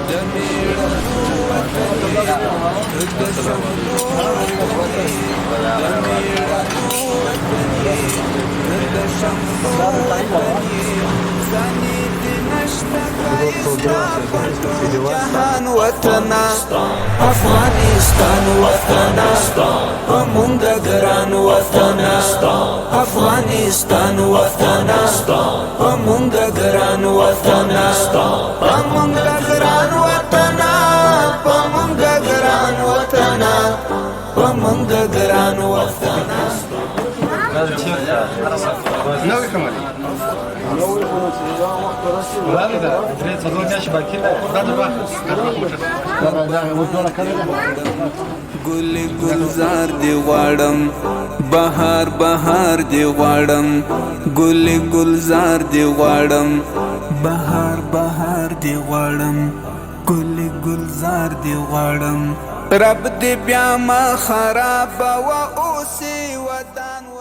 د میړنو وطن د شملو وطن د میړنو وطن د شملو وطن ځانې دې نشته ښایسته په ټول جهان وطنه افغانستان وطنه په مونږ ګران وطنه افغانستان وطنه په مونږ ګران وطنه په مونږ ګران وطنه په مونږ ګران وطنه په مونږ ګران وطنه نوې کمالي ولا ده درې څلور میاشتې باقي ده دا د ګل ګلزار دی غواړم بهار بهار دی غواړم ګل ګلزار دی غواړم بهار بهار دی غواړم ګل ګلزار دی غواړم رب دې بیا ما خراب و اوسې وطن